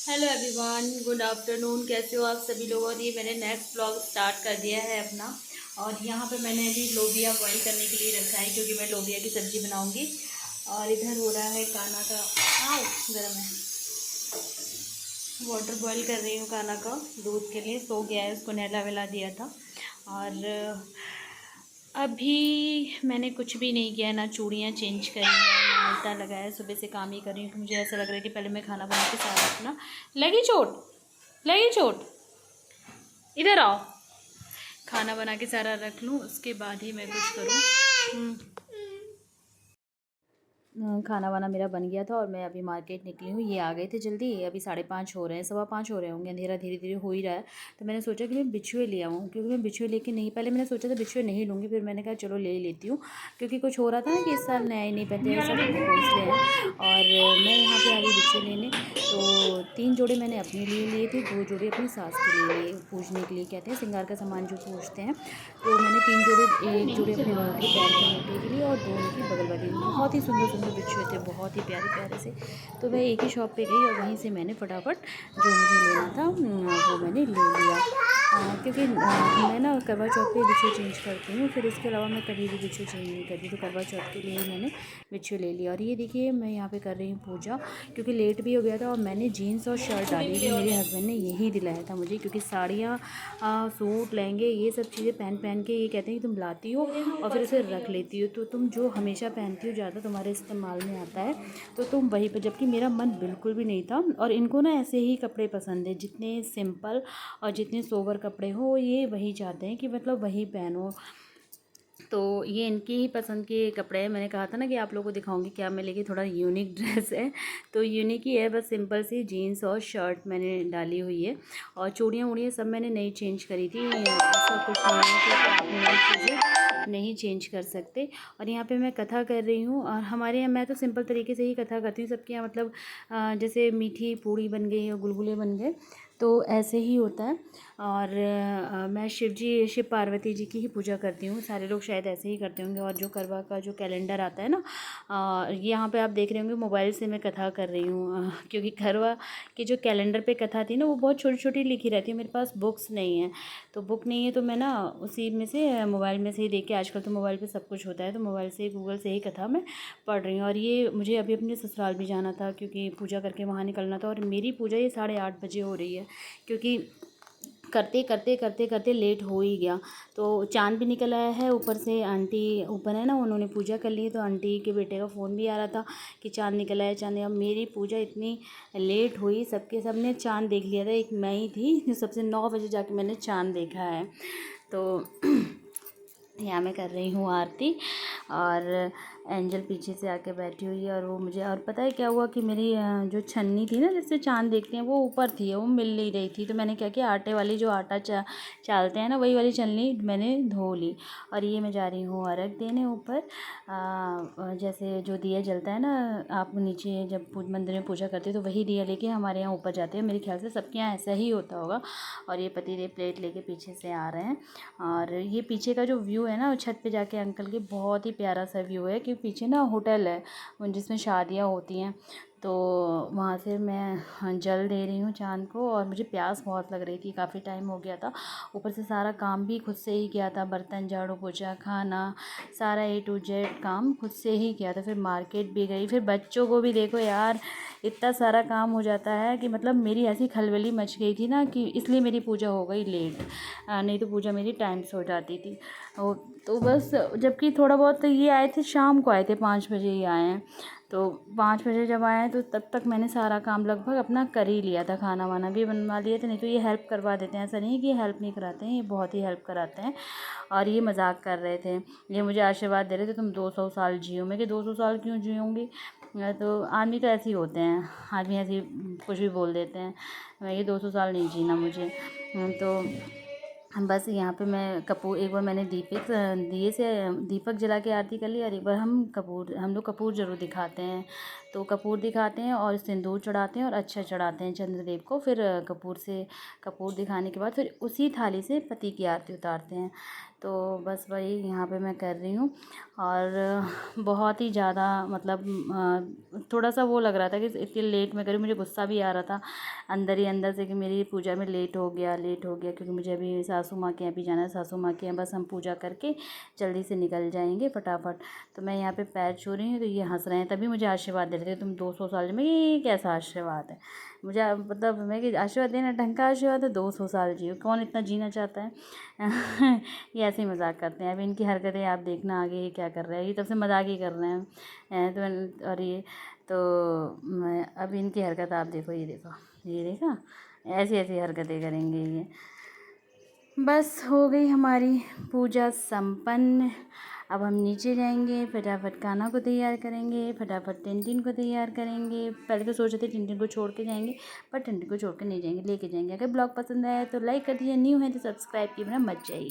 Hello everyone, good afternoon. कैसे हो आप सभी लोग। और ये मैंने नेक्स्ट ब्लॉग स्टार्ट कर दिया है अपना। और यहाँ पे मैंने अभी लोबिया बॉईल करने के लिए रखा है क्योंकि मैं लोबिया की सब्ज़ी बनाऊँगी। और इधर हो रहा है काना का। हाँ, गर्म है। वाटर बॉईल कर रही हूँ काना का दूध के लिए। सो गया है, उसको नहला वहला दिया था। और अभी मैंने कुछ भी नहीं किया है, ना चूड़ियाँ चेंज करी हैं ना आलता लगाया। सुबह से काम ही कर रही हूँ कि मुझे ऐसा लग रहा है कि पहले मैं खाना बना के सारा अपना लगी चोट, इधर आओ। खाना बना के सारा रख लूँ, उसके बाद ही मैं कुछ करूँ। खाना वाना मेरा बन गया था और मैं अभी मार्केट निकली हूँ। ये आ गए थे जल्दी। अभी 5:30 हो रहे हैं, 5:15 हो रहे होंगे। अंधेरा धीरे धीरे हो ही रहा है। तो मैंने सोचा कि मैं बिछुए ले आऊँ, क्योंकि मैं बिछुए लेके नहीं, पहले मैंने सोचा था बिछुए नहीं लूँगी, फिर मैंने कहा चलो ले ही लेती हूँ। क्योंकि कुछ हो रहा था ना कि इस साल नया ही नहीं पहनते ऐसा, तो इसलिए हैं। और मैं यहाँ पर आ गई बिछुए लेने। तो 3 जोड़े मैंने अपने लिए लिए थे, 2 जोड़े अपनी सास के लिए लिए, पूजने के लिए कहते हैं, श्रृंगार का सामान जो पूजते हैं। तो मैंने 3 जोड़े, एक जोड़े अपने अंगूठे पैर के अंगूठे के लिए और 2 उनकी बगल वाली। बहुत ही सुंदर सुंदर बिच्छुए थे, बहुत ही प्यारे प्यारे से। तो मैं एक ही शॉप पे गई और वहीं से मैंने फटाफट जो मुझे लेना था वो मैंने ले लिया। क्योंकि मैं ना करवा चौथ पे बिच्छू चेंज करती हूँ, फिर उसके अलावा मैं कभी भी बिच्छू चेंज नहीं करती। तो करवा चौथ के लिए मैंने बिच्छू ले लिया। और ये देखिए मैं यहाँ पे कर रही हूँ पूजा, क्योंकि लेट भी हो गया था। और मैंने जीन्स और शर्ट डाली थी, मेरे हस्बैंड ने यही दिलाया था मुझे, क्योंकि साड़ियाँ, सूट, लहंगे, ये सब चीज़ें पहन पहन के ये कहते हैं कि तुम लाती हो और फिर उसे रख लेती हो, तो तुम जो हमेशा पहनती हो ज़्यादा तुम्हारे इस्तेमाल में आता है, तो तुम वही पर। जबकि मेरा मन बिल्कुल भी नहीं था। और इनको ना ऐसे ही कपड़े पसंद है, जितने सिंपल और जितने सोबर कपड़े हो, ये वही चाहते हैं कि मतलब वही पहनो। तो ये इनकी ही पसंद के कपड़े हैं। मैंने कहा था ना कि आप लोगों को दिखाऊंगी क्या मैं लेके, थोड़ा यूनिक ड्रेस है। तो यूनिक ही है, बस सिंपल सी जीन्स और शर्ट मैंने डाली हुई है। और चूड़ियाँ वूड़ियाँ सब मैंने नई चेंज करी थी। ऐसा कुछ नहीं है कि आप नई चीज़ें नहीं चेंज कर सकते। और यहाँ पे मैं कथा कर रही हूँ। और हमारे यहाँ मैं तो सिंपल तरीके से ही कथा करती हूँ। सबके यहाँ मतलब जैसे मीठी पूड़ी बन गई और गुलगुले बन गए, तो ऐसे ही होता है। और मैं शिव पार्वती जी की ही पूजा करती हूँ। सारे लोग शायद ऐसे ही करते होंगे। और जो करवा का जो कैलेंडर आता है ना, यहाँ पे आप देख रहे होंगे मोबाइल से मैं कथा कर रही हूँ। क्योंकि करवा के जो कैलेंडर पे कथा थी ना, वो बहुत छोटी छोटी लिखी रहती है। मेरे पास बुक्स नहीं है, तो बुक नहीं है, तो मैं ना उसी में से मोबाइल में से ही देख के, आजकल तो मोबाइल पे सब कुछ होता है, तो मोबाइल से गूगल से ही कथा मैं पढ़ रही हूँ। और ये मुझे अभी अपने ससुराल भी जाना था, क्योंकि पूजा करके वहाँ निकलना था। और मेरी पूजा ये 8:30 बजे हो रही है, क्योंकि करते करते करते करते लेट हो ही गया। तो चाँद भी निकल आया है। ऊपर से आंटी ऊपर है ना, उन्होंने पूजा कर ली, तो आंटी के बेटे का फ़ोन भी आ रहा था कि चाँद निकल आया, चाँद। अब मेरी पूजा इतनी लेट हुई, सबके सब ने चाँद देख लिया था, एक मैं ही थी जो सबसे 9 बजे जाके मैंने चाँद देखा है। तो यहाँ मैं कर रही हूँ आरती। और एंजल पीछे से आके बैठी हुई है। और वो मुझे, और पता है क्या हुआ कि मेरी जो छन्नी थी ना, जिससे चाँद देखते हैं, वो ऊपर थी, वो मिल नहीं रही थी। तो मैंने क्या किया, आटे वाली जो आटा चालते हैं ना, वही वाली छन्नी मैंने धो ली। और ये मैं जा रही हूँ अर्घ देने ऊपर। जैसे जो दिया जलता है ना, आप नीचे जब मंदिर में पूजा करते हो तो वही दिया लेके हमारे यहाँ ऊपर जाते हैं। मेरे ख्याल से सबके यहाँ ऐसा ही होता होगा। और ये पतिदेव प्लेट लेके पीछे से आ रहे हैं। और ये पीछे का जो व्यू है ना, छत पे जाके अंकल के, बहुत ही प्यारा सा व्यू है। कि पीछे ना होटल है जिसमें शादियाँ होती हैं। तो वहाँ से मैं जल दे रही हूँ चाँद को। और मुझे प्यास बहुत लग रही थी, काफ़ी टाइम हो गया था। ऊपर से सारा काम भी खुद से ही किया था, बर्तन, झाड़ू पोछा, खाना, सारा A to Z काम खुद से ही किया था। फिर मार्केट भी गई, फिर बच्चों को भी देखो यार, इतना सारा काम हो जाता है कि मतलब मेरी ऐसी खलबली मच गई थी ना, कि इसलिए मेरी पूजा हो गई लेट। नहीं तो पूजा मेरी टाइम से हो जाती थी। तो बस, जबकि थोड़ा बहुत ये आए थे, शाम को आए थे, 5 बजे ही आए हैं। तो 5 बजे जब आए हैं, तो तब तक मैंने सारा काम लगभग अपना कर ही लिया था। खाना वाना भी बनवा लिए थे। नहीं तो ये हेल्प करवा देते हैं, ऐसा नहीं है कि ये हेल्प नहीं कराते हैं, ये बहुत ही हेल्प कराते हैं। और ये मजाक कर रहे थे, ये मुझे आशीर्वाद दे रहे थे, तुम 200 साल जियो। मैं कि 200 साल क्यों जीऊँगी। तो आदमी तो ऐसे ही होते हैं, आदमी ऐसे ही कुछ भी बोल देते हैं। मैं ये 200 साल नहीं जीना मुझे। तो बस यहाँ पे मैं कपूर, एक बार मैंने दिए से दीपक जला के आरती कर ली। और एक बार हम लोग कपूर ज़रूर दिखाते हैं। तो कपूर दिखाते हैं और सिंदूर चढ़ाते हैं और अच्छा चढ़ाते हैं चंद्रदेव को। फिर कपूर दिखाने के बाद फिर उसी थाली से पति की आरती उतारते हैं। तो बस वही यहाँ पे मैं कर रही हूँ। और बहुत ही ज़्यादा मतलब थोड़ा सा वो लग रहा था कि इतनी लेट मैं करी, मुझे गुस्सा भी आ रहा था अंदर ही अंदर से कि मेरी पूजा में लेट हो गया क्योंकि मुझे अभी सासू माँ के यहाँ भी जाना है। सासू माँ के यहाँ बस हम पूजा करके जल्दी से निकल जाएंगे फटाफट। तो मैं यहाँ पे पैर छू रही हूँ तो ये हंस रहे हैं, तभी मुझे आशीर्वाद दे रहे थे तुम 200 साल में। ये कैसा आशीर्वाद है? मुझे मतलब मैं कि आशीर्वाद देना ढंग का आशीर्वाद है? 200 साल जियो, कौन इतना जीना चाहता है? ये ऐसे ही मजाक करते हैं। अब इनकी हरकतें आप देखना आगे ये क्या कर रहे हैं। ये तब से मजाक ही कर रहे हैं। और ये तो मैं अब इनकी हरकत आप देखो, ये देखा ऐसी ऐसी हरकतें करेंगे ये। बस हो गई हमारी पूजा संपन्न। अब हम नीचे जाएंगे, फटाफट खाना को तैयार करेंगे, फटाफट टिनटिन को तैयार करेंगे। पहले तो सोचे थे टिनटिन को छोड़ के जाएंगे, पर टिनटिन को छोड़ के नहीं जाएंगे, लेके जाएंगे। अगर ब्लॉग पसंद आया तो लाइक कर दीजिए, न्यू है तो सब्सक्राइब किए बिना मत जाइए।